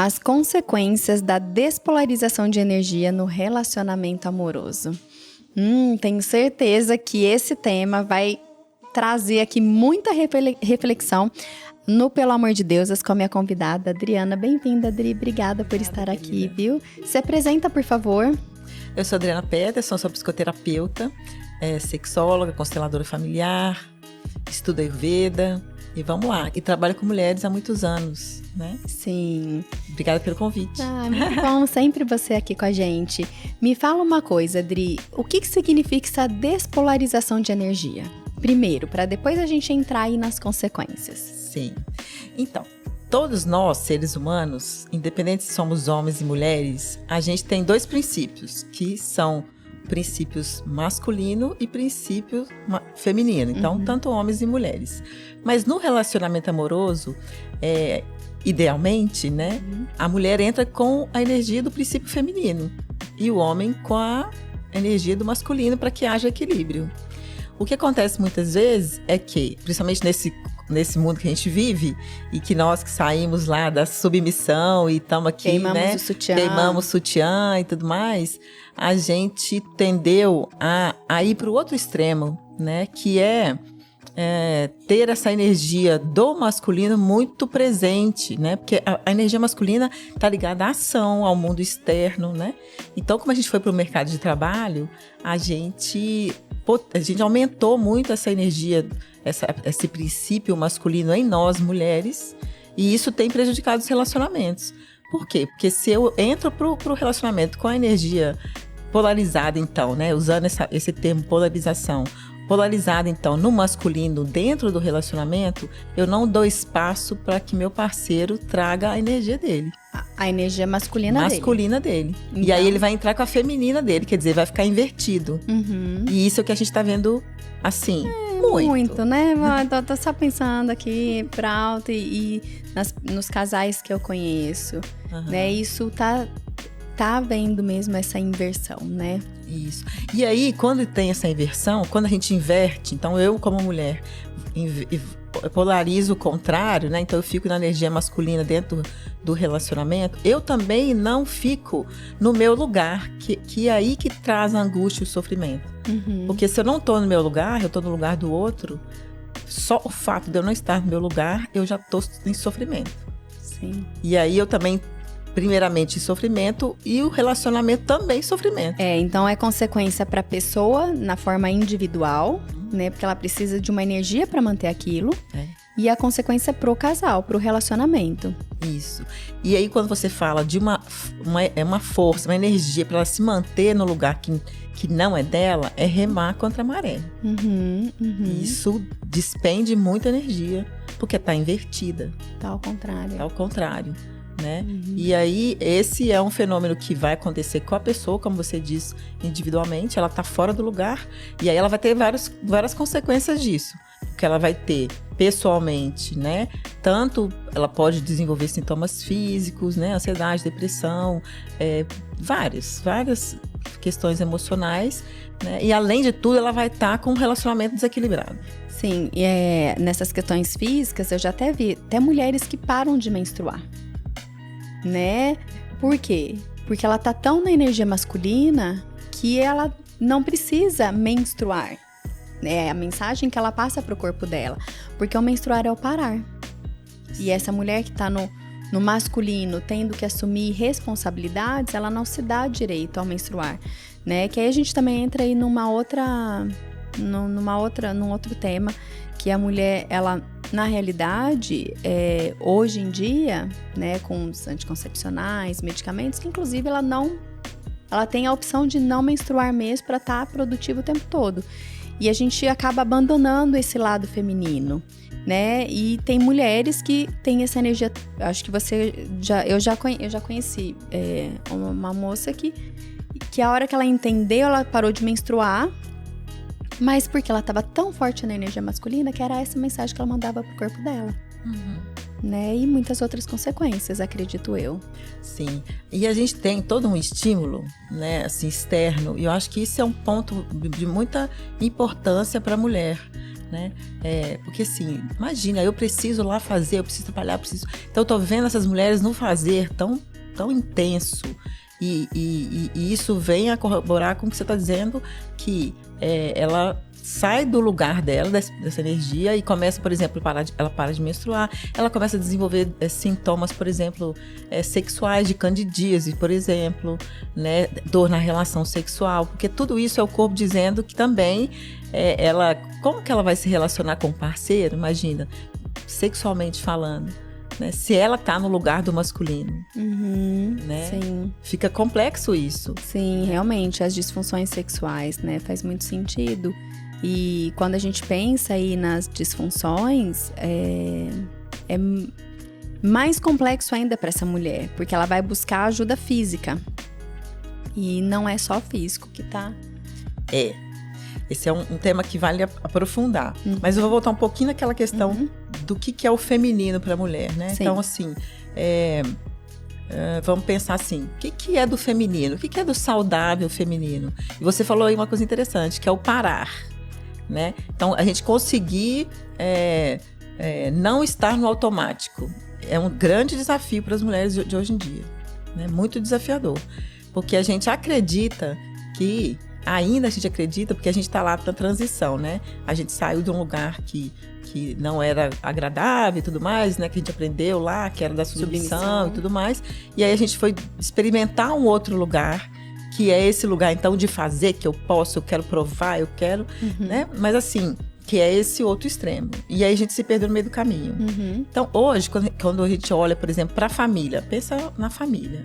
As consequências da despolarização de energia no relacionamento amoroso. Tenho certeza que esse tema vai trazer aqui muita reflexão no Pelo Amor de Deusas com a minha convidada, Adriana. Bem-vinda, Adri. Obrigada por estar aqui, viu? Se apresenta, por favor. Eu sou Adriana Peterson, sou psicoterapeuta, sexóloga, consteladora familiar, estudo Ayurveda e vamos lá. E trabalho com mulheres há muitos anos, né? Sim. Obrigada pelo convite. Muito bom sempre você aqui com a gente. Me fala uma coisa, Adri. O que significa essa despolarização de energia? Primeiro, para depois a gente entrar aí nas consequências. Sim. Então, todos nós, seres humanos, independente se somos homens e mulheres, a gente tem dois princípios, que são princípios masculino e princípio feminino. Então, tanto homens e mulheres. Mas no relacionamento amoroso, idealmente, né, a mulher entra com a energia do princípio feminino e o homem com a energia do masculino para que haja equilíbrio. O que acontece muitas vezes é que, principalmente nesse mundo que a gente vive, e que nós que saímos lá da submissão e estamos aqui, queimamos o sutiã. Queimamos o sutiã e tudo mais, a gente tendeu a ir para o outro extremo, né? Que é ter essa energia do masculino muito presente, né? Porque a energia masculina está ligada à ação, ao mundo externo, né? Então, como a gente foi para o mercado de trabalho, a gente aumentou muito essa energia, esse princípio masculino em nós, mulheres, e isso tem prejudicado os relacionamentos. Por quê? Porque se eu entro pro relacionamento com a energia polarizada, então, né? Usando esse termo polarização, polarizada, então, no masculino dentro do relacionamento, eu não dou espaço para que meu parceiro traga a energia dele. A energia masculina dele. Então... E aí ele vai entrar com a feminina dele, quer dizer, vai ficar invertido. E isso é o que a gente está vendo, assim, muito, né? Tô só pensando aqui pra alto e nos casais que eu conheço, né? Isso tá havendo mesmo essa inversão, né? Isso. E aí, quando tem essa inversão, quando a gente inverte, então eu como mulher polarizo o contrário, né? Então eu fico na energia masculina dentro do relacionamento, eu também não fico no meu lugar, que é aí que traz a angústia e o sofrimento. Porque se eu não tô no meu lugar, eu tô no lugar do outro, só o fato de eu não estar no meu lugar, eu já tô em sofrimento. Sim. E aí eu também, primeiramente, sofrimento, e o relacionamento também sofrimento. Então é consequência para a pessoa na forma individual, né? Porque ela precisa de uma energia para manter aquilo. E a consequência pro casal, pro relacionamento. Isso. E aí quando você fala de uma força, uma energia para ela se manter no lugar que não é dela, é remar contra a maré. Isso despende muita energia, porque tá invertida. Tá ao contrário. Né? E aí, esse é um fenômeno que vai acontecer com a pessoa, como você diz, individualmente, ela tá fora do lugar, e aí ela vai ter várias consequências disso, que ela vai ter pessoalmente, né? Tanto ela pode desenvolver sintomas físicos, né? Ansiedade, depressão, várias questões emocionais, né? E além de tudo, ela vai estar com um relacionamento desequilibrado. Sim, nessas questões físicas, eu já até vi mulheres que param de menstruar. Né? Por quê? Porque ela tá tão na energia masculina que ela não precisa menstruar. É a mensagem que ela passa pro corpo dela. Porque o menstruar é o parar. E essa mulher que tá no masculino, tendo que assumir responsabilidades, ela não se dá direito ao menstruar, né? Que aí a gente também entra aí num outro tema, que a mulher, ela, na realidade, hoje em dia, né, com os anticoncepcionais, medicamentos, que inclusive ela tem a opção de não menstruar mesmo para estar produtiva o tempo todo. E a gente acaba abandonando esse lado feminino, né? E tem mulheres que têm essa energia. Acho que eu já conheci uma moça que a hora que ela entendeu, ela parou de menstruar, mas porque ela estava tão forte na energia masculina que era essa mensagem que ela mandava pro corpo dela. Né? E muitas outras consequências, acredito eu. Sim, e a gente tem todo um estímulo, né, assim, externo, e eu acho que isso é um ponto de muita importância para a mulher, né? Porque assim, imagina, eu preciso lá fazer, eu preciso trabalhar, eu preciso... Então eu tô vendo essas mulheres no fazer tão intenso, e isso vem a corroborar com o que você está dizendo, que ela sai do lugar dela, dessa energia, e começa, por exemplo, ela para de menstruar, ela começa a desenvolver sintomas, por exemplo, sexuais, de candidíase, por exemplo, né? Dor na relação sexual, porque tudo isso é o corpo dizendo que também como que ela vai se relacionar com o parceiro, imagina, sexualmente falando, né? Se ela tá no lugar do masculino, né? Sim. Fica complexo isso. Sim, realmente, as disfunções sexuais, né? Faz muito sentido. E quando a gente pensa aí nas disfunções, é mais complexo ainda para essa mulher, porque ela vai buscar ajuda física. E não é só físico que tá. Esse é um tema que vale aprofundar. Mas eu vou voltar um pouquinho naquela questão do que é o feminino para a mulher, né? Sim. Então, assim, vamos pensar assim, o que é do feminino? O que é do saudável feminino? E você falou aí uma coisa interessante, que é o parar, né? Então, a gente conseguir não estar no automático é um grande desafio para as mulheres de hoje em dia, né? Muito desafiador. Porque a gente acredita que... Ainda a gente acredita, porque a gente está lá na transição, né? A gente saiu de um lugar que não era agradável e tudo mais, né? Que a gente aprendeu lá, que era da submissão e tudo mais. E aí a gente foi experimentar um outro lugar, que é esse lugar, então, de fazer, que eu posso, eu quero provar, eu quero, né? Mas assim, que é esse outro extremo. E aí a gente se perdeu no meio do caminho. Então, hoje, quando a gente olha, por exemplo, para a família, pensa na família.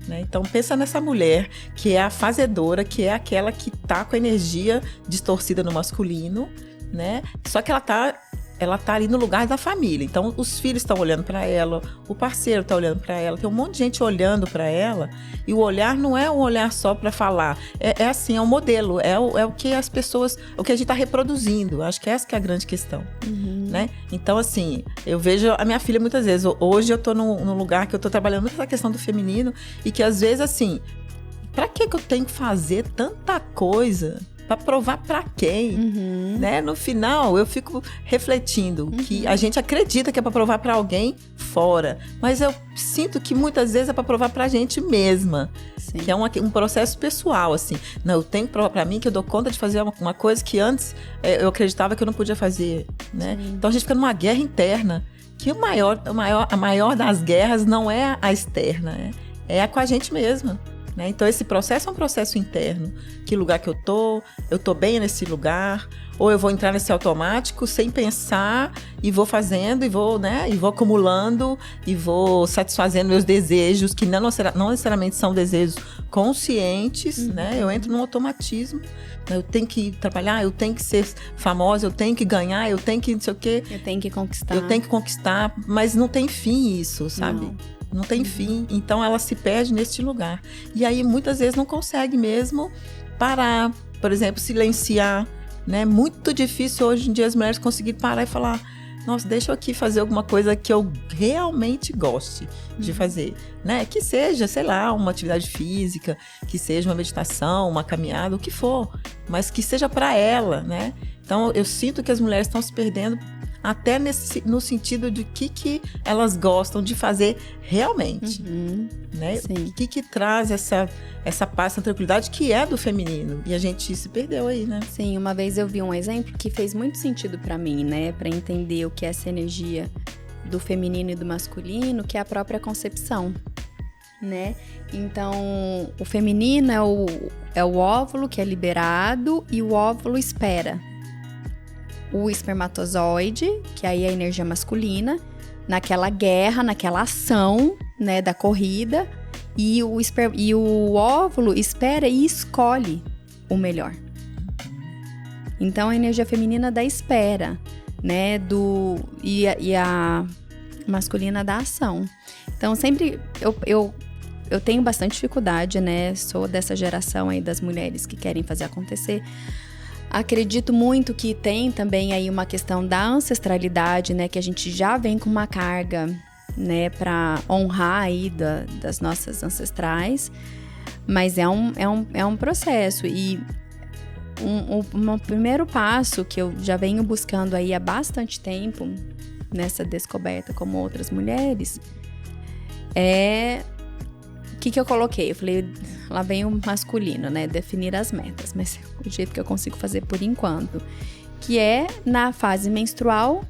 Né? Então pensa nessa mulher que é a fazedora, que é aquela que tá com a energia distorcida no masculino, né? Só que ela tá ali no lugar da família. Então os filhos estão olhando para ela, o parceiro está olhando para ela, tem um monte de gente olhando para ela, e o olhar não é um olhar só para falar, é assim, é um modelo, é o que as pessoas, o que a gente está reproduzindo. Acho que essa que é a grande questão, né? Então assim, eu vejo a minha filha muitas vezes, hoje eu tô num lugar que eu tô trabalhando muito essa questão do feminino, e que às vezes assim, para que eu tenho que fazer tanta coisa? Para provar para quem, né? No final, eu fico refletindo que a gente acredita que é para provar para alguém fora, mas eu sinto que muitas vezes é para provar para a gente mesma. Sim. Que é um processo pessoal, assim. Não, eu tenho que provar para mim que eu dou conta de fazer uma coisa que antes eu acreditava que eu não podia fazer, né? Então a gente fica numa guerra interna, que a maior das guerras não é a externa, é com a gente mesma. Né? Então esse processo é um processo interno. Que lugar que eu tô bem nesse lugar, ou eu vou entrar nesse automático sem pensar e vou fazendo, e vou acumulando, e vou satisfazendo meus desejos, que não necessariamente são desejos conscientes, né? Eu entro num automatismo, né? Eu tenho que trabalhar, eu tenho que ser famosa, eu tenho que ganhar, eu tenho que não sei o quê. Eu tenho que conquistar, mas não tem fim isso, sabe? Não tem fim, então ela se perde neste lugar. E aí, muitas vezes, não consegue mesmo parar, por exemplo, silenciar, né? Muito difícil hoje em dia as mulheres conseguirem parar e falar, nossa, deixa eu aqui fazer alguma coisa que eu realmente goste de fazer, né? Que seja, sei lá, uma atividade física, que seja uma meditação, uma caminhada, o que for, mas que seja para ela, né? Então, eu sinto que as mulheres estão se perdendo até no sentido de que elas gostam de fazer realmente, né? O que traz essa paz, essa tranquilidade que é do feminino, e a gente se perdeu aí, né? Sim, uma vez eu vi um exemplo que fez muito sentido para mim, né? Para entender o que é essa energia do feminino e do masculino, que é a própria concepção, né? Então, o feminino é o óvulo que é liberado e o óvulo espera. O espermatozoide, que aí é a energia masculina, naquela guerra, naquela ação, né, da corrida, e o óvulo espera e escolhe o melhor. Então, a energia feminina da espera, né, e a masculina da ação. Então, sempre eu tenho bastante dificuldade, né, sou dessa geração aí das mulheres que querem fazer acontecer. Acredito muito que tem também aí uma questão da ancestralidade, né? Que a gente já vem com uma carga, né? Para honrar aí das nossas ancestrais. Mas é um processo. E um primeiro passo que eu já venho buscando aí há bastante tempo, nessa descoberta como outras mulheres, é... O que eu coloquei? Eu falei, lá vem o masculino, né? Definir as metas, mas é o jeito que eu consigo fazer por enquanto. Que é, na fase menstrual,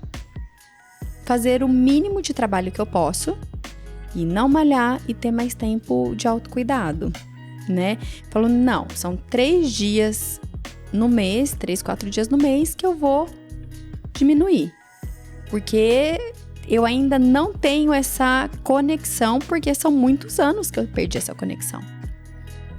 fazer o mínimo de trabalho que eu posso e não malhar e ter mais tempo de autocuidado, né? Falando, não, são 3 dias no mês, 3, 4 dias no mês que eu vou diminuir. Porque eu ainda não tenho essa conexão, porque são muitos anos que eu perdi essa conexão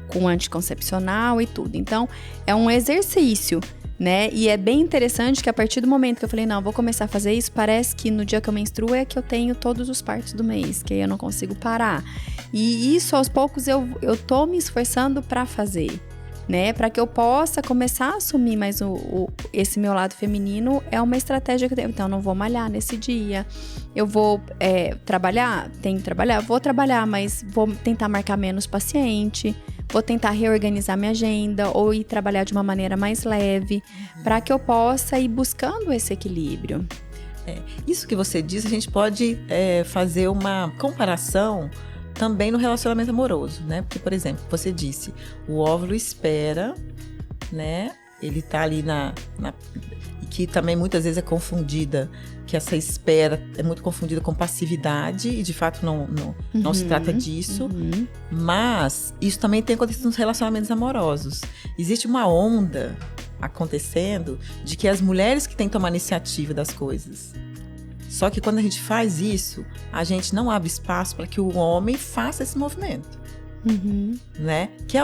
com anticoncepcional e tudo. Então, é um exercício, né? E é bem interessante que a partir do momento que eu falei, não, vou começar a fazer isso, parece que no dia que eu menstruo é que eu tenho todos os partos do mês, que aí eu não consigo parar. E isso, aos poucos, eu tô me esforçando para fazer, né? Para que eu possa começar a assumir mais esse meu lado feminino, é uma estratégia que eu tenho. Então, eu não vou malhar nesse dia. Eu vou trabalhar? Tenho que trabalhar? Vou trabalhar, mas vou tentar marcar menos paciente. Vou tentar reorganizar minha agenda ou ir trabalhar de uma maneira mais leve, para que eu possa ir buscando esse equilíbrio. Isso que você disse, a gente pode fazer uma comparação também no relacionamento amoroso, né? Porque, por exemplo, você disse, o óvulo espera, né? Ele tá ali e que também muitas vezes é confundida, que essa espera é muito confundida com passividade, e de fato não se trata disso. Mas isso também tem acontecido nos relacionamentos amorosos. Existe uma onda acontecendo de que as mulheres que têm que tomar iniciativa das coisas. Só que quando a gente faz isso, a gente não abre espaço para que o homem faça esse movimento. Né? Que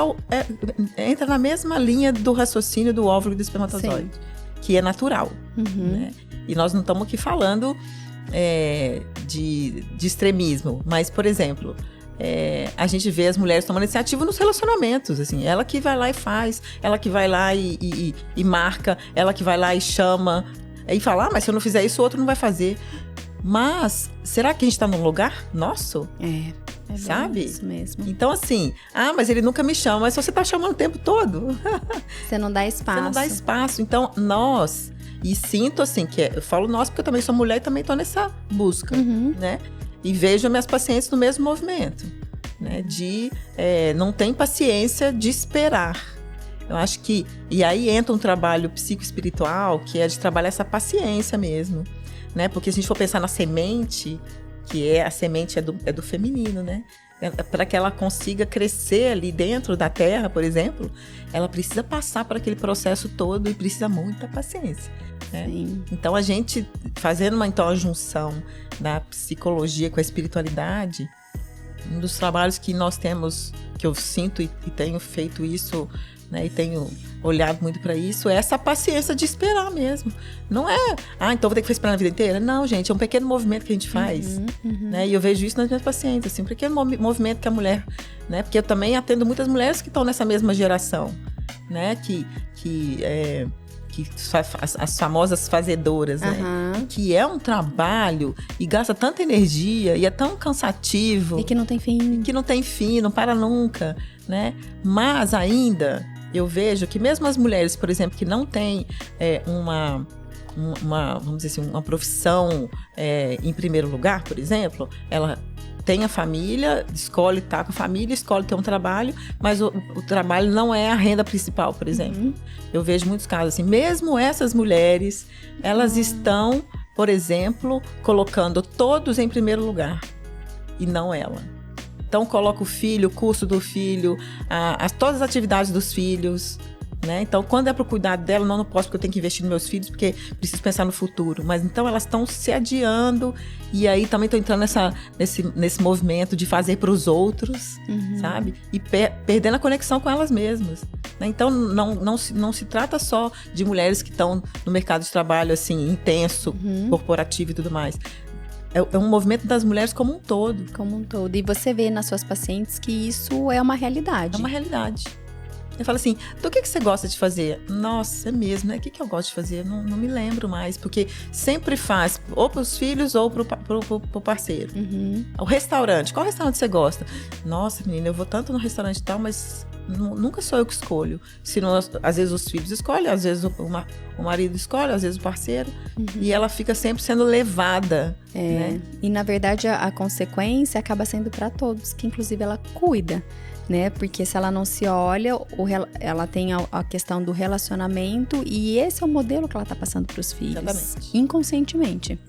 entra na mesma linha do raciocínio do óvulo e do espermatozoide. Sim. Que é natural. Né? E nós não estamos aqui falando de extremismo. Mas, por exemplo, a gente vê as mulheres tomando iniciativa nos relacionamentos. Assim, ela que vai lá e faz, ela que vai lá e marca, ela que vai lá e chama. E fala, mas se eu não fizer isso, o outro não vai fazer. Mas, será que a gente está num lugar nosso? Sabe? Isso mesmo. Então, assim, mas ele nunca me chama, mas você tá chamando o tempo todo. Você não dá espaço. Você não dá espaço. Então, e sinto assim, eu falo nós porque eu também sou mulher e também tô nessa busca, né? E vejo minhas pacientes no mesmo movimento, né? Não tem paciência de esperar. Eu acho que, e aí entra um trabalho psicoespiritual, que é de trabalhar essa paciência mesmo, né? Porque se a gente for pensar na semente, a semente é do feminino, né? Para que ela consiga crescer ali dentro da terra, por exemplo, ela precisa passar por aquele processo todo e precisa muita paciência, né? Então, a gente fazendo a junção da psicologia com a espiritualidade, um dos trabalhos que nós temos, que eu sinto e tenho feito isso, né, e tenho olhado muito para isso, é essa paciência de esperar mesmo. Não é, então vou ter que esperar a vida inteira? Não, gente, é um pequeno movimento que a gente faz. Né, e eu vejo isso nas minhas pacientes, assim, um pequeno movimento que a mulher, né, porque eu também atendo muitas mulheres que estão nessa mesma geração, né, que as famosas fazedoras, né? Que é um trabalho e gasta tanta energia e é tão cansativo. E que não tem fim. Que não tem fim, não para nunca, né? Mas ainda eu vejo que mesmo as mulheres, por exemplo, que não têm vamos dizer assim, uma profissão em primeiro lugar, por exemplo, ela tem a família, escolhe estar com a família, escolhe ter um trabalho, mas o trabalho não é a renda principal, por exemplo. Eu vejo muitos casos assim, mesmo essas mulheres, elas estão, por exemplo, colocando todos em primeiro lugar, e não ela. Então, coloca o filho, o curso do filho, todas as atividades dos filhos, né? Então, quando é para o cuidado dela, não posso porque eu tenho que investir nos meus filhos, porque preciso pensar no futuro. Mas então elas estão se adiando, e aí também estou entrando nesse movimento de fazer para os outros, sabe? E perdendo a conexão com elas mesmas, né? Então não se trata só de mulheres que estão no mercado de trabalho assim, intenso, corporativo e tudo mais. É um movimento das mulheres como um todo. Como um todo. E você vê nas suas pacientes que isso é uma realidade. É uma realidade. Eu falo assim, do que você gosta de fazer? Nossa, é mesmo, né? O que eu gosto de fazer? Não me lembro mais, porque sempre faz, ou para os filhos ou pro parceiro. O restaurante, qual restaurante você gosta? Nossa, menina, eu vou tanto no restaurante e tal, mas Nunca sou eu que escolho. Senão, às vezes os filhos escolhem, às vezes o marido escolhe, às vezes o parceiro. E ela fica sempre sendo levada. Né? E na verdade a consequência acaba sendo para todos, que inclusive ela cuida, né? Porque se ela não se olha, ela tem a questão do relacionamento, e esse é o modelo que ela tá passando para os filhos. Exatamente. Inconscientemente.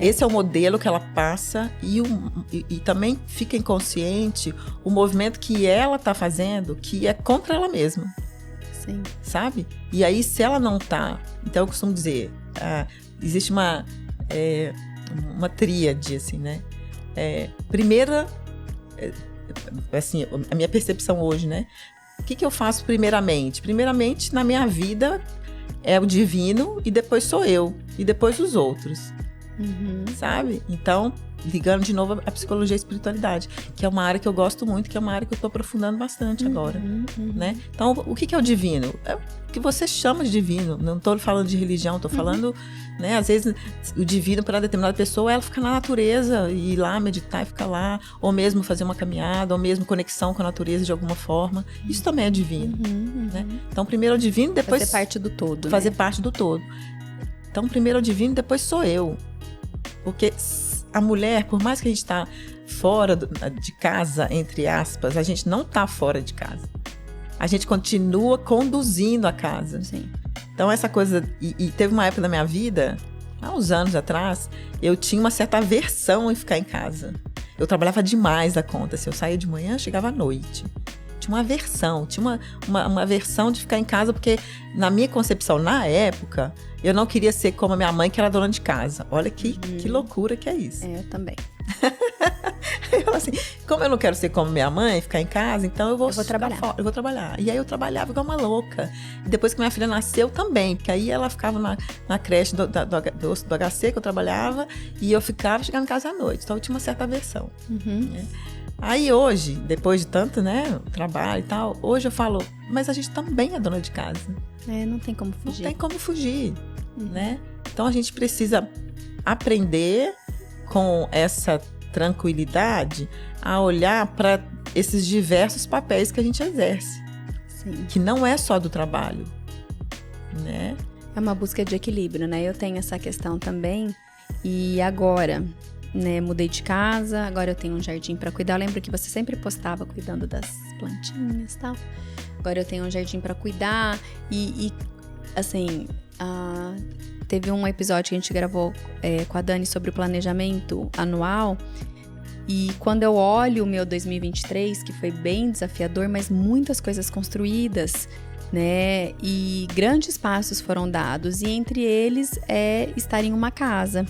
Esse é o modelo que ela passa, e também fica inconsciente o movimento que ela tá fazendo, que é contra ela mesma. Sim. Sabe? E aí, se ela não tá... Então, eu costumo dizer, existe uma tríade, assim, né? Primeira, assim, a minha percepção hoje, né? O que eu faço primeiramente? Primeiramente, na minha vida, é o divino, e depois sou eu, e depois os outros. Sabe? Então, ligando de novo a psicologia e a espiritualidade, que é uma área que eu gosto muito, que é uma área que eu estou aprofundando bastante agora, né? Então, o que é o divino? É o que você chama de divino. Não estou falando de religião, estou falando, né? Às vezes, o divino para determinada pessoa, ela fica na natureza, e ir lá meditar e ficar lá, ou mesmo fazer uma caminhada, ou mesmo conexão com a natureza de alguma forma. Isso também é divino, né? Então, primeiro é o divino, depois... Fazer parte do todo. Fazer parte do todo. Então, primeiro é o divino, depois sou eu. Porque a mulher, por mais que a gente está fora de casa, entre aspas, a gente não está fora de casa. A gente continua conduzindo a casa. Sim. Então, essa coisa... E teve uma época da minha vida, há uns anos atrás, eu tinha uma certa aversão em ficar em casa. Eu trabalhava demais da conta. Se eu saía de manhã, chegava à noite. Tinha uma aversão. Tinha uma aversão de ficar em casa, porque na minha concepção, na época... Eu não queria ser como a minha mãe, que era dona de casa. Olha que loucura que é isso. Eu também. Eu, assim, como eu não quero ser como minha mãe, ficar em casa, então eu vou trabalhar. Eu vou trabalhar. E aí eu trabalhava igual uma louca. E depois que minha filha nasceu também, porque aí ela ficava na creche do HC que eu trabalhava, e eu chegava em casa à noite. Então eu tinha uma certa aversão. Né? Aí hoje, depois de tanto, né, trabalho e tal, hoje eu falo, mas a gente também é dona de casa. Não tem como fugir. Não tem como fugir, né? Então a gente precisa aprender com essa tranquilidade a olhar para esses diversos papéis que a gente exerce. Sim. Que não é só do trabalho, né? É uma busca de equilíbrio, né? Eu tenho essa questão também. E agora, né, mudei de casa, agora eu tenho um jardim para cuidar. Eu lembro que você sempre postava cuidando das plantinhas e tal. Agora eu tenho um jardim para cuidar. E assim, teve um episódio que a gente gravou com a Dani sobre o planejamento anual. E quando eu olho o meu 2023, que foi bem desafiador, mas muitas coisas construídas, né? E grandes passos foram dados. E entre eles é estar em uma casa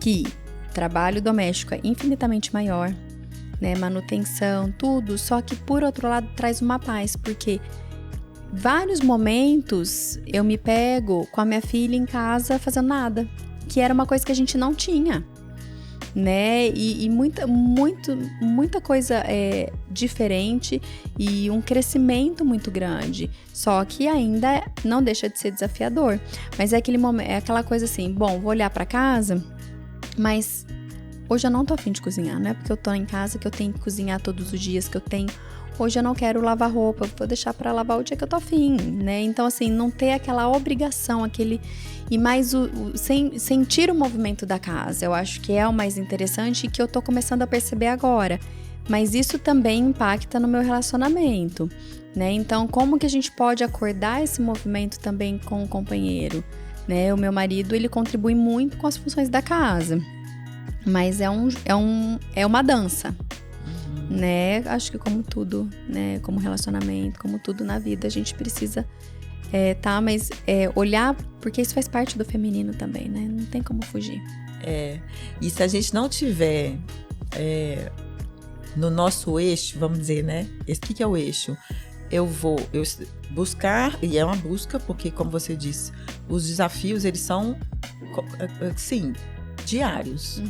que trabalho doméstico é infinitamente maior, né? Manutenção, tudo. Só que, por outro lado, traz uma paz, porque vários momentos eu me pego com a minha filha em casa fazendo nada, que era uma coisa que a gente não tinha, né? E muita coisa diferente e um crescimento muito grande. Só que ainda não deixa de ser desafiador. Mas é aquele momento, é aquela coisa assim, bom, vou olhar para casa, mas hoje eu não tô a fim de cozinhar, não é porque eu tô em casa que eu tenho que cozinhar todos os dias que eu tenho. Hoje eu não quero lavar roupa, vou deixar para lavar o dia que eu tô afim, né? Então, assim, não ter aquela obrigação, e mais sentir o movimento da casa. Eu acho que é o mais interessante e que eu tô começando a perceber agora. Mas isso também impacta no meu relacionamento, né? Então, como que a gente pode acordar esse movimento também com o companheiro, né? O meu marido, ele contribui muito com as funções da casa, mas é uma dança. Né? Acho que como tudo, né? Como relacionamento, como tudo na vida, a gente precisa olhar, porque isso faz parte do feminino também, né? Não tem como fugir. E se a gente não tiver no nosso eixo, vamos dizer, né? O que é o eixo? Eu buscar, e é uma busca, porque, como você disse, os desafios, eles são, sim, diários.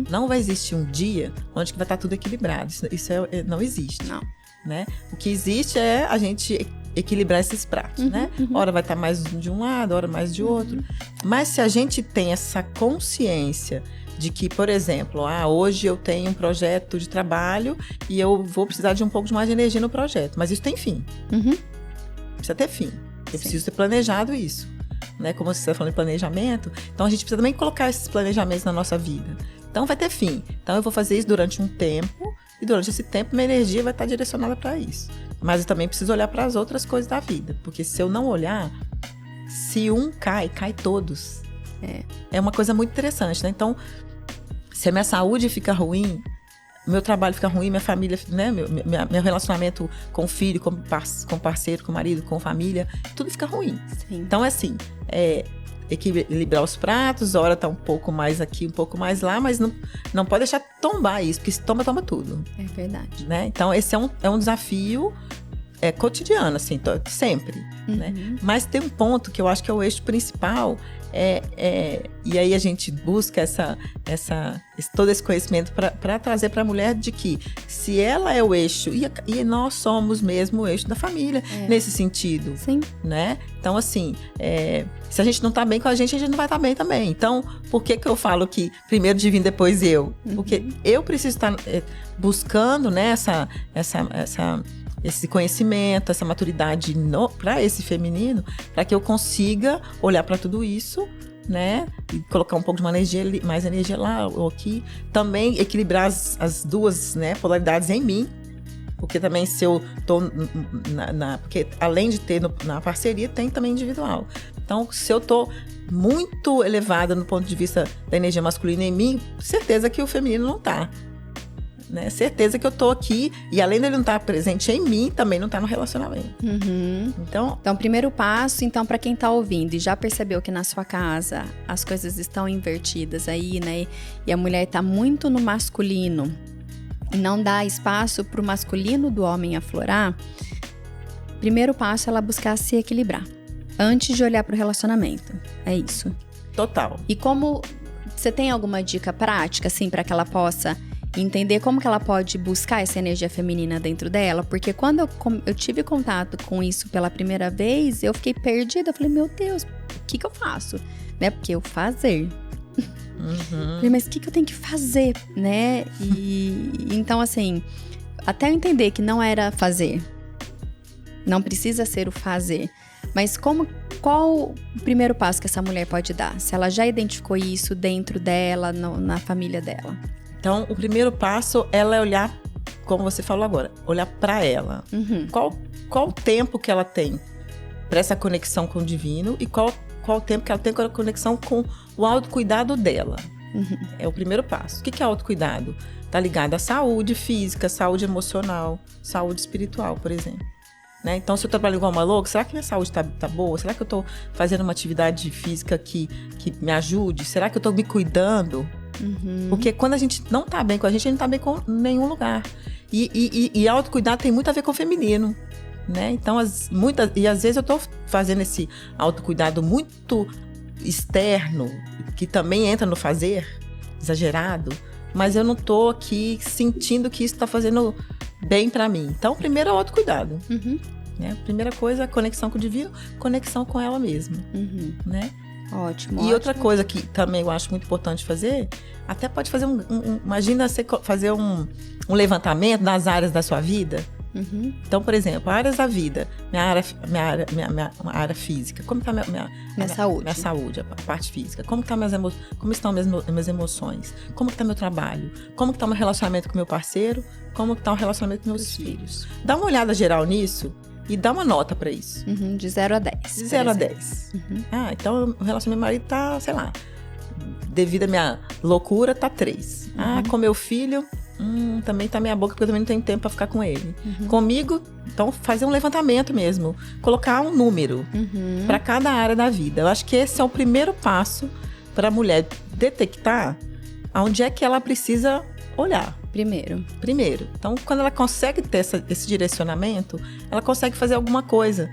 Não vai existir um dia onde que vai estar tudo equilibrado. Isso não existe. Não. Né? O que existe é a gente equilibrar esses pratos, né? Hora vai estar mais de um lado, hora mais de outro. Mas se a gente tem essa consciência De que, por exemplo, hoje eu tenho um projeto de trabalho e eu vou precisar de um pouco mais de energia no projeto. Mas isso tem fim. Precisa ter fim. Eu preciso ter planejado isso. Né? Como você está falando de planejamento, então a gente precisa também colocar esses planejamentos na nossa vida. Então vai ter fim. Então eu vou fazer isso durante um tempo e durante esse tempo minha energia vai estar direcionada para isso. Mas eu também preciso olhar para as outras coisas da vida, porque se eu não olhar, se um cai todos. É uma coisa muito interessante, né? Então, se a minha saúde fica ruim, meu trabalho fica ruim, minha família, né? Meu relacionamento com o filho, com o parceiro, com o marido, com a família, tudo fica ruim. Sim. Então, assim, equilibrar os pratos, a hora tá um pouco mais aqui, um pouco mais lá, mas não pode deixar tombar isso, porque se toma tudo. É verdade. Né? Então, esse é um desafio cotidiano, assim, sempre. Né? Mas tem um ponto que eu acho que é o eixo principal, e aí a gente busca todo esse conhecimento para trazer para a mulher de que se ela é o eixo, e nós somos mesmo o eixo da família, nesse sentido. Sim. Né? Então, assim, se a gente não tá bem com a gente não vai estar bem também. Então, por que eu falo que primeiro divino, depois eu? Porque eu preciso estar buscando, né, esse conhecimento, essa maturidade para esse feminino, para que eu consiga olhar para tudo isso, né, e colocar um pouco de mais energia lá ou aqui. Também equilibrar as duas, né, polaridades em mim, porque também se eu tô porque além de ter na parceria, tem também individual. Então, se eu tô muito elevada no ponto de vista da energia masculina em mim, certeza que o feminino não tá. Né? Certeza que eu tô aqui e além dele não estar presente em mim, também não está no relacionamento. Então, primeiro passo, então, para quem tá ouvindo e já percebeu que na sua casa as coisas estão invertidas aí, né? E a mulher tá muito no masculino e não dá espaço pro masculino do homem aflorar, primeiro passo é ela buscar se equilibrar antes de olhar pro relacionamento. É isso. Total. E como você tem alguma dica prática, assim, para que ela possa entender como que ela pode buscar essa energia feminina dentro dela? Porque quando eu tive contato com isso pela primeira vez, eu fiquei perdida. Eu falei, meu Deus, o que eu faço? Né? Porque eu fazer. Falei, mas o que eu tenho que fazer? Né? E então, assim, até eu entender que não era fazer. Não precisa ser o fazer. Mas qual o primeiro passo que essa mulher pode dar? Se ela já identificou isso dentro dela, na família dela? Então, o primeiro passo é olhar, como você falou agora, olhar para ela. Qual o tempo que ela tem para essa conexão com o divino e qual o tempo que ela tem com a conexão com o autocuidado dela. É o primeiro passo. O que é autocuidado? Está ligado à saúde física, saúde emocional, saúde espiritual, por exemplo. Né? Então, se eu trabalho igual uma louca, será que minha saúde tá boa? Será que eu estou fazendo uma atividade física que me ajude? Será que eu estou me cuidando? Porque quando a gente não tá bem com a gente não tá bem com nenhum lugar. E autocuidado tem muito a ver com o feminino, né? Então, às vezes eu tô fazendo esse autocuidado muito externo, que também entra no fazer, exagerado, mas eu não tô aqui sentindo que isso tá fazendo bem pra mim. Então, primeiro é o autocuidado. Né? Primeira coisa, a conexão com o divino, conexão com ela mesma, né? Ótimo. E outra coisa que também eu acho muito importante fazer, até pode fazer imagina você fazer um levantamento das áreas da sua vida. Então, por exemplo, áreas da vida, minha área física, como está minha saúde? Minha saúde, a parte física. Como estão minhas emoções? Como está meu trabalho? Como está o meu relacionamento com meu parceiro? Como está o relacionamento com meus filhos? Dá uma olhada geral nisso. E dá uma nota pra isso. De 0 a 10. De 0 a 10. Então o relacionamento com meu marido tá, sei lá, devido à minha loucura, tá 3. Com meu filho, também tá minha boca, porque eu também não tenho tempo pra ficar com ele. Comigo, então fazer um levantamento mesmo. Colocar um número pra cada área da vida. Eu acho que esse é o primeiro passo pra mulher detectar onde é que ela precisa olhar. Primeiro. Então, quando ela consegue ter esse direcionamento, ela consegue fazer alguma coisa.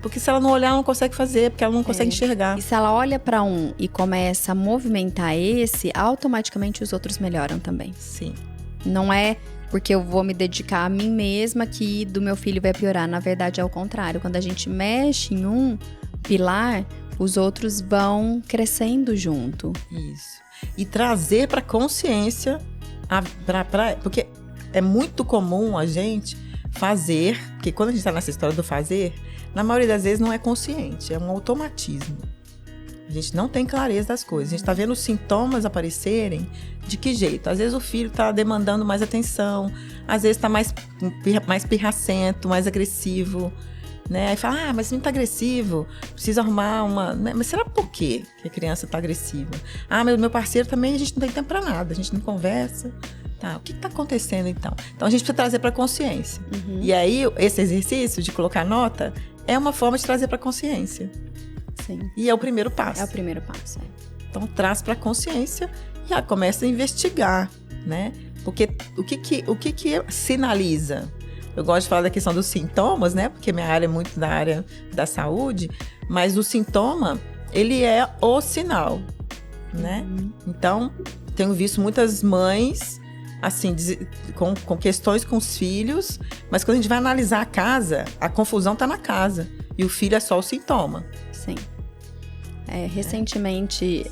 Porque se ela não olhar, ela não consegue fazer, porque ela não consegue enxergar. E se ela olha para um e começa a movimentar automaticamente os outros melhoram também. Sim. Não é porque eu vou me dedicar a mim mesma que do meu filho vai piorar. Na verdade, é o contrário. Quando a gente mexe em um pilar, os outros vão crescendo junto. Isso. e trazer para consciência, porque é muito comum a gente fazer, porque quando a gente está nessa história do fazer, na maioria das vezes não é consciente, é um automatismo. A gente não tem clareza das coisas. A gente está vendo os sintomas aparecerem de que jeito? Às vezes o filho está demandando mais atenção, às vezes está mais pirracento, mais agressivo, né? Aí fala, mas esse menino está agressivo, precisa arrumar uma... Né? Mas será por quê que a criança está agressiva? Meu parceiro também, a gente não tem tempo para nada, a gente não conversa. Tá, o que está acontecendo então? Então a gente precisa trazer para a consciência. E aí esse exercício de colocar nota é uma forma de trazer para a consciência. Sim. E é o primeiro passo. É o primeiro passo, Então traz para a consciência e começa a investigar, né? Porque o que sinaliza? Eu gosto de falar da questão dos sintomas, né? Porque minha área é muito da área da saúde, mas o sintoma, ele é o sinal, né? Então, tenho visto muitas mães, assim, com questões com os filhos, mas quando a gente vai analisar a casa, a confusão está na casa e o filho é só o sintoma. Sim. Recentemente,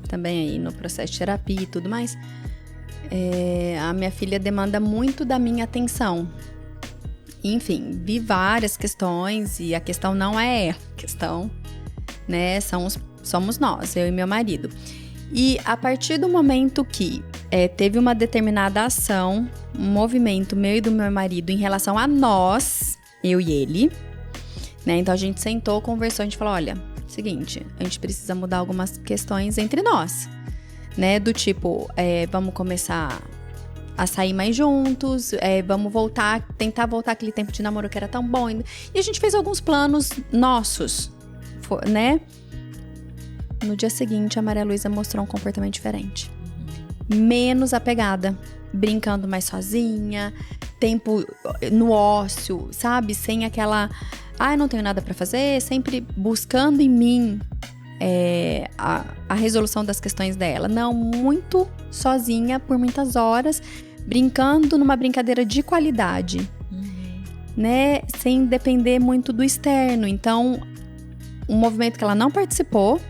também aí no processo de terapia e tudo mais, a minha filha demanda muito da minha atenção. Enfim, vi várias questões e a questão não é a questão, né? Somos nós, eu e meu marido. E a partir do momento que teve uma determinada ação, um movimento meu e do meu marido em relação a nós, eu e ele, né? Então a gente sentou, conversou, a gente falou, olha, seguinte, a gente precisa mudar algumas questões entre nós, né? Do tipo, vamos começar a sair mais juntos, vamos tentar voltar aquele tempo de namoro que era tão bom. E a gente fez alguns planos nossos, né? No dia seguinte, a Maria Luísa mostrou um comportamento diferente. Menos apegada, brincando mais sozinha, tempo no ócio, sabe? Sem aquela... eu não tenho nada pra fazer, sempre buscando em mim a resolução das questões dela. Não, muito sozinha por muitas horas, brincando numa brincadeira de qualidade, né? Sem depender muito do externo. Então, um movimento que ela não participou,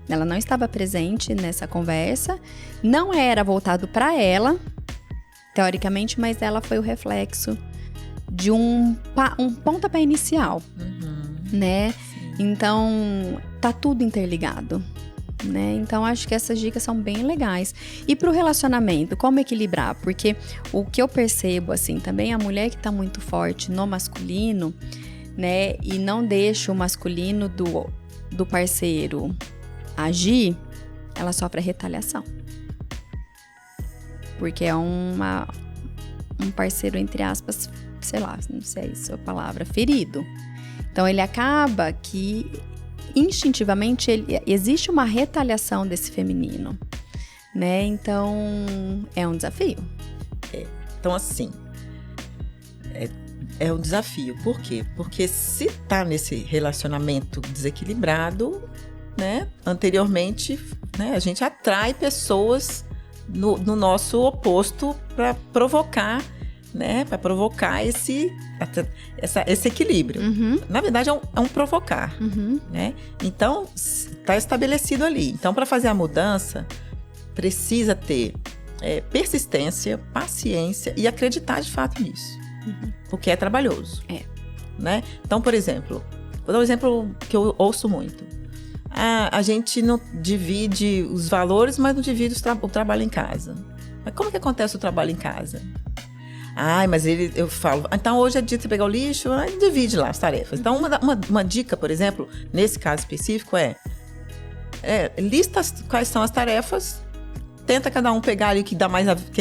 ela não estava presente nessa conversa, não era voltado para ela, teoricamente, mas ela foi o reflexo de um pontapé inicial, né? Então, tá tudo interligado, né? Então, acho que essas dicas são bem legais. E pro relacionamento, como equilibrar? Porque o que eu percebo, assim, também a mulher que tá muito forte no masculino, né? E não deixa o masculino do parceiro agir, ela sofre a retaliação. Porque é um parceiro, entre aspas, sei lá, não sei se é a palavra, ferido. Então, ele acaba que, instintivamente, existe uma retaliação desse feminino, né? Então, é um desafio. Então, assim, é um desafio. Por quê? Porque se tá nesse relacionamento desequilibrado, né? Anteriormente, né? A gente atrai pessoas no nosso oposto para provocar, né? Para provocar esse equilíbrio. Na verdade, é um provocar, né? Então, está estabelecido ali. Então, para fazer a mudança, precisa ter persistência, paciência e acreditar de fato nisso. Porque é trabalhoso. Né? Então, por exemplo, vou dar um exemplo que eu ouço muito. A gente não divide os valores, mas não divide o trabalho em casa. Mas como que acontece o trabalho em casa? Mas eu falo, então hoje é dia de você pegar o lixo, aí divide lá as tarefas. Então, uma dica, por exemplo, nesse caso específico lista quais são as tarefas, tenta cada um pegar ali que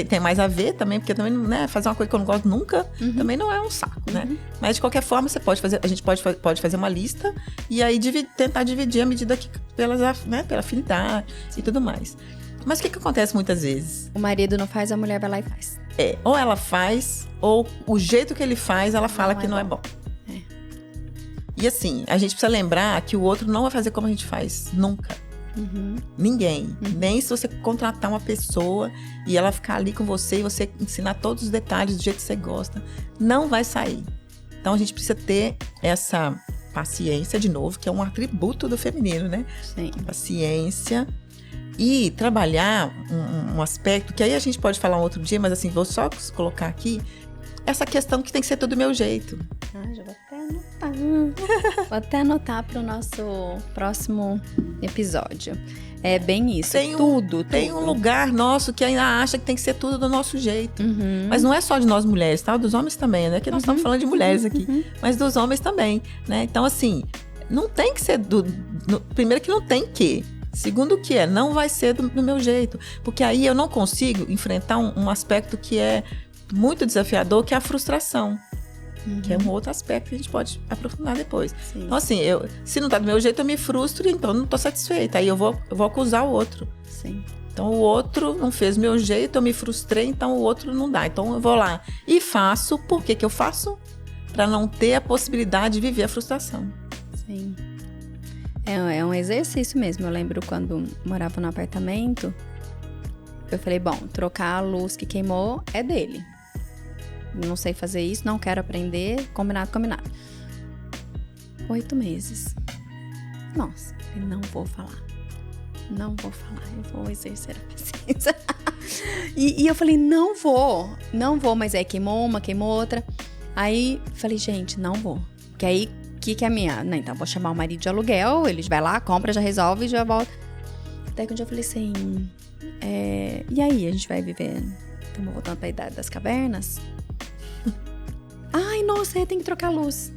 tem mais a ver também, porque também, né, fazer uma coisa que eu não gosto nunca, também não é um saco, né? Mas de qualquer forma, a gente pode fazer uma lista e aí tentar dividir à medida que pela afinidade e tudo mais. Mas o que acontece muitas vezes? O marido não faz, a mulher vai lá e faz. Ou ela faz, ou o jeito que ele faz, ela fala que não é bom. E assim, a gente precisa lembrar que o outro não vai fazer como a gente faz, nunca. Ninguém. Nem se você contratar uma pessoa e ela ficar ali com você e você ensinar todos os detalhes do jeito que você gosta, não vai sair. Então a gente precisa ter essa paciência, de novo, que é um atributo do feminino, né? Sim. Paciência, E trabalhar um aspecto, que aí a gente pode falar um outro dia, mas assim, vou só colocar aqui, essa questão que tem que ser tudo do meu jeito. Já vou até anotar. Vou até anotar para o nosso próximo episódio. É bem isso, tudo. Tem um lugar nosso que ainda acha que tem que ser tudo do nosso jeito. Mas não é só de nós mulheres, tá? Dos homens também, né? Que nós estamos falando de mulheres aqui. Mas dos homens também, né? Então, assim, não tem que ser primeiro que não tem que. Segundo que não vai ser do meu jeito. Porque aí eu não consigo enfrentar um aspecto que é muito desafiador, que é a frustração. Que é um outro aspecto que a gente pode aprofundar depois. Sim. Então, assim, se não tá do meu jeito, eu me frustro, então eu não tô satisfeita. Aí eu vou acusar o outro. Sim. Então, o outro não fez do meu jeito, eu me frustrei, então o outro não dá. Então, eu vou lá e faço. Por que eu faço? Para não ter a possibilidade de viver a frustração. Sim. É um exercício mesmo. Eu lembro quando morava no apartamento, eu falei, bom, trocar a luz que queimou é dele. Não sei fazer isso, não quero aprender, combinado. 8 meses. Nossa, eu não vou falar, eu vou exercer a paciência. e eu falei, não vou, mas queimou uma, queimou outra. Aí, falei, gente, não vou. Porque aí, o que é minha? Não, então, vou chamar o marido de aluguel, ele vai lá, compra, já resolve e já volta. Até que um dia eu falei assim, e aí, a gente vai viver, estamos voltando para a idade das cavernas? Ai, nossa, tem que trocar a luz.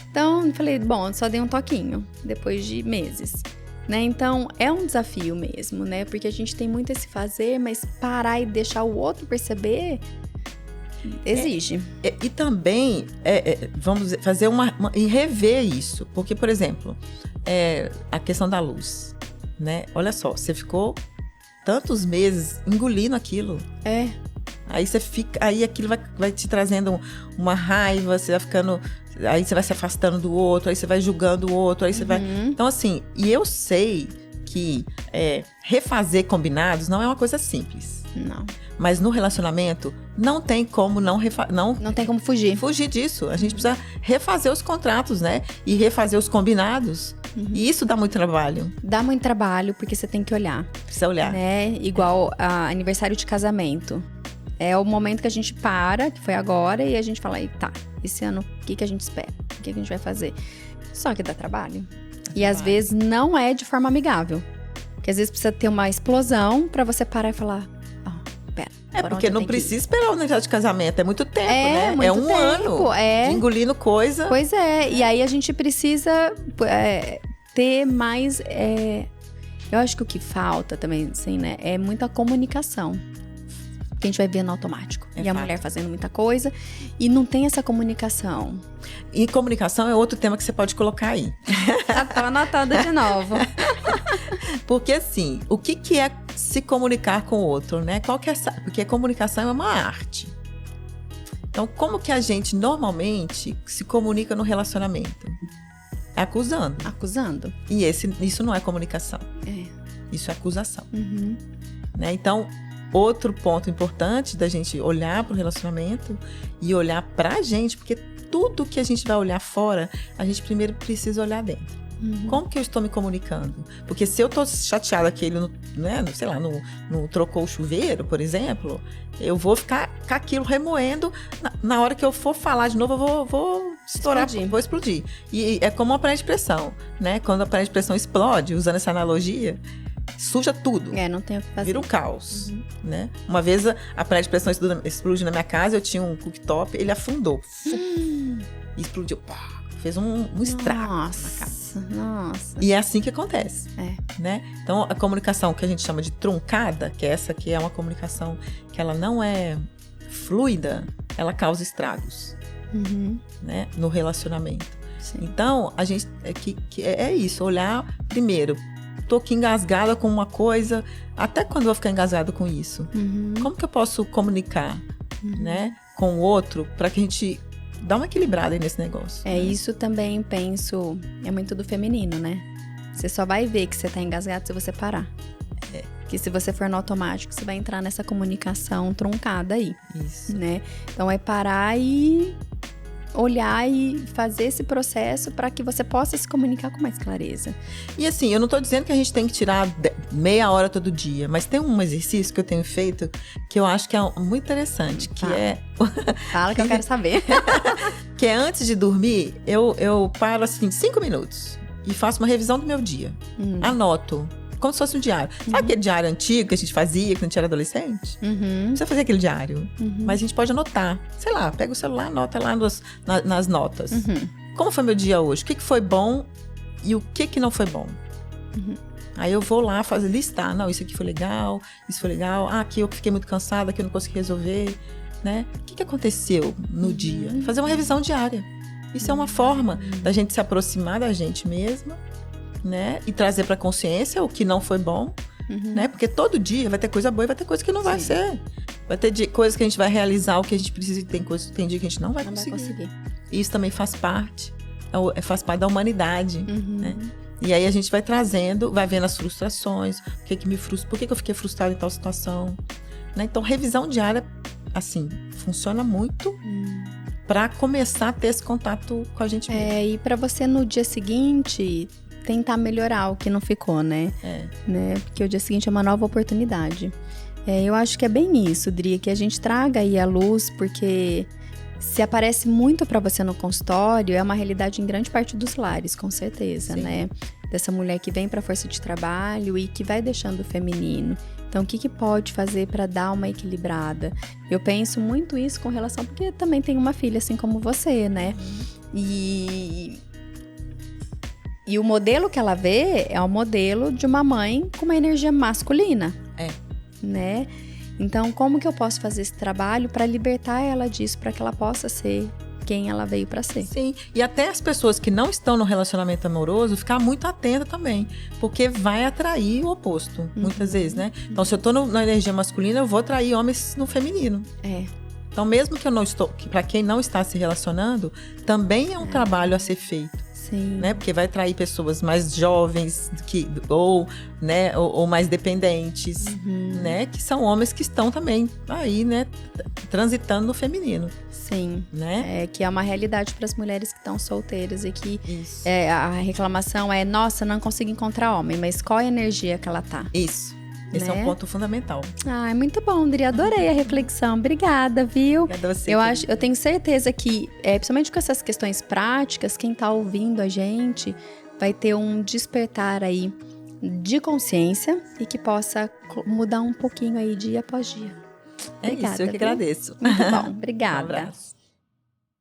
Então, eu falei, bom, só dei um toquinho, depois de meses, né? Então, é um desafio mesmo, né? Porque a gente tem muito esse fazer, mas parar e deixar o outro perceber, exige. E também, vamos fazer e rever isso. Porque, por exemplo, a questão da luz, né? Olha só, você ficou tantos meses engolindo aquilo. Aí você fica, aí aquilo vai te trazendo uma raiva, você vai ficando, aí você vai se afastando do outro, aí você vai julgando o outro, aí você vai. Então, assim, e eu sei que refazer combinados não é uma coisa simples. Não. Mas no relacionamento não tem como não tem como fugir. Fugir disso. A gente precisa refazer os contratos, né? E refazer os combinados. E isso dá muito trabalho. Dá muito trabalho, porque você tem que olhar. Precisa olhar. Né? Igual aniversário de casamento. É o momento que a gente para, que foi agora, e a gente fala, tá, esse ano, o que a gente espera? O que a gente vai fazer? Só que dá trabalho. E às vezes não é de forma amigável. Porque às vezes precisa ter uma explosão pra você parar e falar, pera. Porque não precisa esperar o aniversário de casamento, é muito tempo, né? Muito um ano de engolindo coisa. Pois é, e aí a gente precisa ter mais... eu acho que o que falta também, assim, né, é muita comunicação. Que a gente vai ver no automático. A mulher fazendo muita coisa e não tem essa comunicação. E comunicação é outro tema que você pode colocar aí. Tô anotando de novo. Porque assim, o que é se comunicar com o outro, né? Porque a comunicação é uma arte. Então, como que a gente normalmente se comunica no relacionamento? Acusando. Acusando. E isso não é comunicação. Isso é acusação. Né? Então, outro ponto importante da gente olhar para o relacionamento e olhar para a gente, porque tudo que a gente vai olhar fora, a gente primeiro precisa olhar dentro. Como que eu estou me comunicando? Porque se eu estou chateada que ele não trocou o chuveiro, por exemplo, eu vou ficar com aquilo remoendo. Na hora que eu for falar de novo, eu vou estourar, vou explodir. E é como uma panela de pressão, né? Quando a panela de pressão explode, usando essa analogia, suja tudo. Não tem o que fazer. Vira um caos, né? Uma vez a panela de pressão explodiu na minha casa, eu tinha um cooktop, ele afundou. E explodiu. Fez um estrago na casa. Nossa. E é assim que acontece. Né? Então, a comunicação que a gente chama de truncada, que essa aqui é uma comunicação que ela não é fluida, ela causa estragos, né? No relacionamento. Sim. Então, a gente é isso, olhar primeiro. Tô aqui engasgada com uma coisa, até quando eu vou ficar engasgada com isso? Como que eu posso comunicar, né, com o outro para que a gente dá uma equilibrada aí nesse negócio? Isso também penso, é muito do feminino, né? Você só vai ver que você tá engasgado se você parar. Que se você for no automático, você vai entrar nessa comunicação truncada aí. Isso. Né? Então é parar e olhar e fazer esse processo para que você possa se comunicar com mais clareza. E assim, eu não tô dizendo que a gente tem que tirar meia hora todo dia, mas tem um exercício que eu tenho feito que eu acho que é muito interessante, que Fala que eu quero saber. Que é antes de dormir, eu paro assim 5 minutos e faço uma revisão do meu dia. Anoto. Como se fosse um diário. Sabe aquele diário antigo que a gente fazia quando a gente era adolescente? Não precisa fazer aquele diário. Mas a gente pode anotar. Sei lá, pega o celular, anota lá nas notas. Como foi meu dia hoje? O que foi bom e o que não foi bom? Aí eu vou lá listar. Não, isso aqui foi legal, isso foi legal. Ah, aqui eu fiquei muito cansada, aqui eu não consegui resolver. Né? O que aconteceu no dia? Fazer uma revisão diária. Isso é uma forma da gente se aproximar da gente mesma, né? E trazer para a consciência o que não foi bom, né? Porque todo dia vai ter coisa boa e vai ter coisa que não vai ser. Vai ter coisas que a gente vai realizar o que a gente precisa e tem dia que a gente não vai conseguir. E isso também faz parte da humanidade, né? E aí a gente vai trazendo, vai vendo as frustrações, o que me frustra, por que eu fiquei frustrada em tal situação, né? Então, revisão diária, assim, funciona muito para começar a ter esse contato com a gente mesmo. E para você no dia seguinte tentar melhorar o que não ficou, né? Né? Porque o dia seguinte é uma nova oportunidade. Eu acho que é bem isso, Dri, que a gente traga aí a luz, porque se aparece muito para você no consultório, é uma realidade em grande parte dos lares, com certeza, Sim. né? Dessa mulher que vem para a força de trabalho e que vai deixando o feminino. Então, o que pode fazer para dar uma equilibrada? Eu penso muito isso com relação, porque também tenho uma filha assim como você, né? E o modelo que ela vê é o modelo de uma mãe com uma energia masculina. Né? Então, como que eu posso fazer esse trabalho para libertar ela disso, para que ela possa ser quem ela veio para ser? Sim, e até as pessoas que não estão no relacionamento amoroso, ficar muito atenta também, porque vai atrair o oposto, muitas vezes, né? Então, se eu tô na energia masculina, eu vou atrair homens no feminino. Então, mesmo que eu não estou, para quem não está se relacionando, também é um trabalho a ser feito. Sim. Né? Porque vai atrair pessoas mais jovens ou mais dependentes, né? Que são homens que estão também aí, né? Transitando no feminino. Sim. Né? Que é uma realidade para as mulheres que estão solteiras e que a reclamação é: nossa, não consigo encontrar homem, mas qual é a energia que ela tá? Isso. Esse é um ponto fundamental. É muito bom, Dri. Adorei a reflexão. Obrigada, viu? Obrigada a você. Eu tenho certeza que, principalmente com essas questões práticas, quem tá ouvindo a gente vai ter um despertar aí de consciência e que possa mudar um pouquinho aí dia após dia. Obrigada, isso, eu que agradeço. Muito bom. Obrigada. Um abraço.